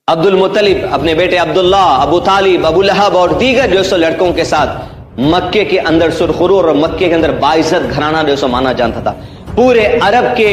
عبد المطلب اپنے بیٹے عبداللہ، ابو طالب، ابو لہب اور دیگر جو سو لڑکوں کے ساتھ مکے کے اندر سرخرور اور مکے کے اندر باعزت گھرانہ جو سو مانا جانتا تھا. پورے عرب کے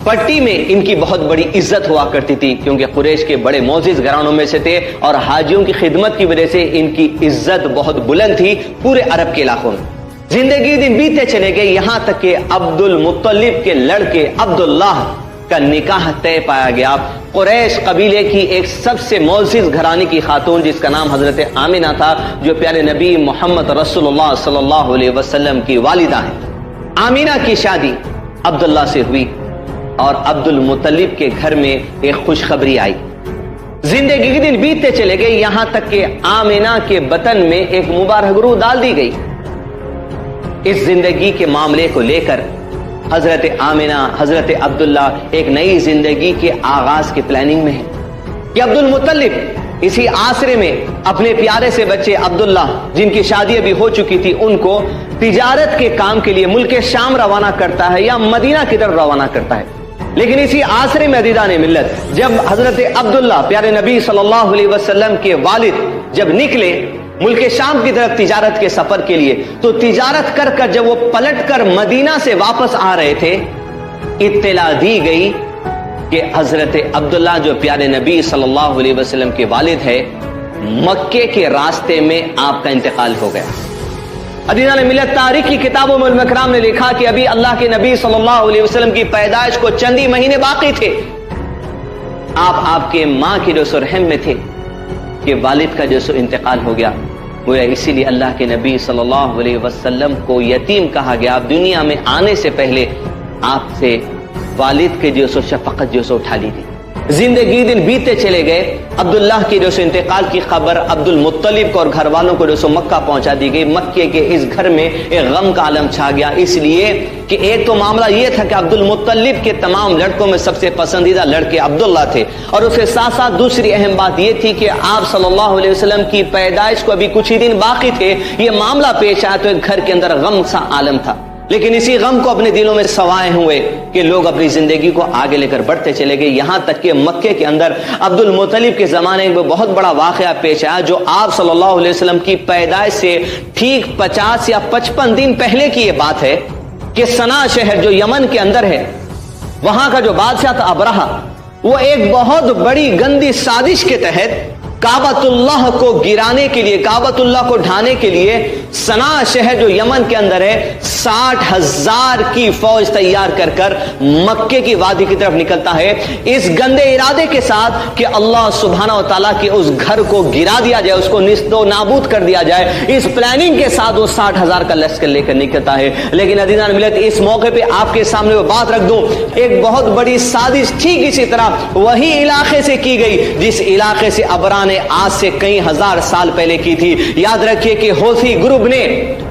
پٹی میں ان کی بہت بڑی عزت ہوا کرتی تھی، کیونکہ قریش کے بڑے معزز گھرانوں میں سے تھے اور حاجیوں کی خدمت کی وجہ سے ان کی عزت بہت بلند تھی پورے عرب کے علاقوں میں. زندگی دن بیتے چلے گئے، یہاں تک کہ عبد المطلب کے لڑکے عبداللہ کا نکاح طے پایا گیا. قریش قبیلے کی ایک سب سے معزز گھرانے کی خاتون جس کا نام حضرت آمنہ تھا، جو پیارے نبی محمد رسول اللہ صلی اللہ علیہ وسلم کی والدہ ہیں. آمنہ کی شادی عبداللہ سے ہوئی اور عبد المطلب کے گھر میں ایک خوشخبری آئی. زندگی کے دن بیتتے چلے گئے، یہاں تک کہ آمنہ کے بطن میں ایک مبارک روح ڈال دی گئی. اس زندگی کے معاملے کو لے کر حضرت آمنہ، حضرت عبداللہ ایک نئی زندگی کے آغاز کی پلاننگ میں ہے کہ عبد المطلب اسی عصر میں اپنے پیارے سے بچے عبداللہ، جن کی شادی ابھی ہو چکی تھی، ان کو تجارت کے کام کے لیے ملک شام روانہ کرتا ہے یا مدینہ کی طرف روانہ کرتا ہے. لیکن اسی عصر میں عزیزان ملت، جب حضرت عبداللہ پیارے نبی صلی اللہ علیہ وسلم کے والد جب نکلے ملک شام کی طرف تجارت کے سفر کے لیے، تو تجارت کر کر جب وہ پلٹ کر مدینہ سے واپس آ رہے تھے، اطلاع دی گئی کہ حضرت عبداللہ جو پیارے نبی صلی اللہ علیہ وسلم کے والد ہے، مکے کے راستے میں آپ کا انتقال ہو گیا. عزیزان ملت، تاریخ کی کتابوں میں علماء کرام نے لکھا کہ ابھی اللہ کے نبی صلی اللہ علیہ وسلم کی پیدائش کو چند ہی مہینے باقی تھے. آپ کے ماں کی جو سو رحم میں تھے کہ والد کا جو سو انتقال ہو گیا. گویا اسی لیے اللہ کے نبی صلی اللہ علیہ وسلم کو یتیم کہا گیا. آپ دنیا میں آنے سے پہلے آپ سے والد کے جو سو شفقت جو سو اٹھا لی گئی. زندگی دن بیتے چلے گئے، عبداللہ کے جو سو انتقال کی خبر عبد المطلب کو اور گھر والوں کو جو سو مکہ پہنچا دی گئی. مکے کے اس گھر میں ایک غم کا عالم چھا گیا، اس لیے کہ ایک تو معاملہ یہ تھا کہ عبد المطلب کے تمام لڑکوں میں سب سے پسندیدہ لڑکے عبداللہ تھے، اور اس کے ساتھ ساتھ دوسری اہم بات یہ تھی کہ آپ صلی اللہ علیہ وسلم کی پیدائش کو ابھی کچھ ہی دن باقی تھے. یہ معاملہ پیش آیا تو ایک گھر کے اندر غم سا عالم تھا. لیکن اسی غم کو اپنے دلوں میں سوائے ہوئے کہ لوگ اپنی زندگی کو آگے لے کر بڑھتے چلے گئے. یہاں تک کہ مکے کے اندر عبد المطلب کے زمانے میں بہت بڑا واقعہ پیش آیا، جو آپ صلی اللہ علیہ وسلم کی پیدائش سے ٹھیک 50 یا 55 دن پہلے کی یہ بات ہے کہ صنع شہر جو یمن کے اندر ہے، وہاں کا جو بادشاہ تھا ابرہہ، وہ ایک بہت بڑی گندی سازش کے تحت کعبۃ اللہ کو گرانے کے لیے، کعبۃ اللہ کو ڈھانے کے لیے صنع شہر جو یمن کے اندر ہے 60,000 کی فوج تیار کر کر مکے کی وادی کی طرف نکلتا ہے، اس گندے ارادے کے ساتھ کہ اللہ سبحانہ و تعالیٰ کے اس گھر کو گرا دیا جائے، اس کو نیست و نابود کر دیا جائے. اس پلاننگ کے ساتھ وہ 60,000 کا لشکر لے کر نکلتا ہے. لیکن عزیزان ملت، اس موقع پہ آپ کے سامنے وہ بات رکھ دوں، ایک بہت بڑی سازش ٹھیک اسی طرح وہی علاقے سے کی گئی جس علاقے سے ابرہہ نے آج سے کئی ہزار سال پہلے کی تھی. یاد رکھیے کہ حوثی گروپ نے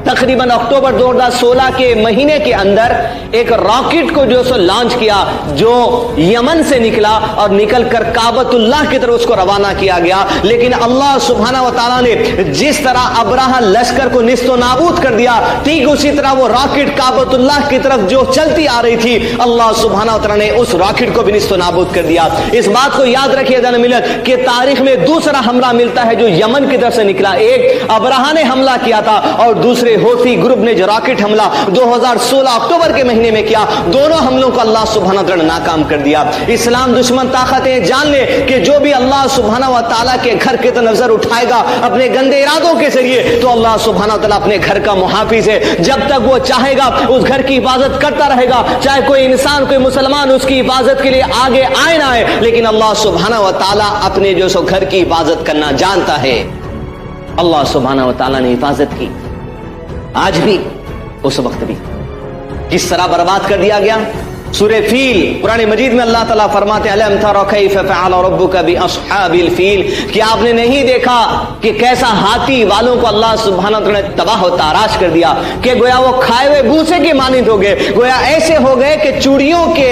تقریباً اکتوبر 2016 کے مہینے کے اندر ایک راکٹ کو جو سو لانچ کیا، جو یمن سے نکلا اور نکل کر کعبۃ اللہ کی طرف اس کو روانہ کیا گیا. لیکن اللہ سبحانہ و تعالیٰ نے جس طرح ابرہہ لشکر کو نیست و نابود کر دیا، ٹھیک اسی طرح وہ راکٹ کعبۃ اللہ کی طرف جو چلتی آ رہی تھی، اللہ سبحانہ و تعالیٰ نے اس راکٹ کو بھی نیست و نابود کر دیا. اس بات کو یاد رکھیے جان ملت کہ تاریخ میں دوسرا حملہ ملتا ہے جو یمن کی طرف سے نکلا. ایک ابرہہ نے حملہ کیا تھا اور دوسرے حوثی گروپ نے جو راکٹ حملہ 2016 اکتوبر کے مہینے میں کیا. دونوں حملوں کو اللہ سبحانہ وتعالی نے ناکام کر دیا. اسلام دشمن طاقتیں جان لے کہ جو بھی اللہ سبحانہ وتعالی کے گھر کی طرف نظر اٹھائے گا اپنے گندے ارادوں کے ذریعے، تو اللہ سبحانہ وتعالی اپنے گھر کا محافظ ہے. جب تک وہ چاہے گا اس گھر کی حفاظت کرتا رہے گا، چاہے کوئی انسان، کوئی مسلمان اس کی حفاظت کے لیے آگے آئے نہ آئے، لیکن اللہ سبحانہ وتعالی اپنے جو سو گھر کی حفاظت کرنا جانتا ہے. اللہ سبحانہ وتعالی نے حفاظت کی، آج بھی اس وقت بھی. کس طرح برباد کر دیا گیا. سورہ فیل قرآن مجید میں اللہ تعالیٰ فرماتے ہیں الم تر کیف فعل ربک باصحاب الفیل، کہ آپ نے نہیں دیکھا کہ کیسا ہاتھی والوں کو اللہ سبحانہ وتعالی نے تباہ و تاراش کر دیا، کہ گویا وہ کھائے ہوئے بھوسے کے مانند ہو گئے، گویا ایسے ہو گئے کہ چوڑیوں کے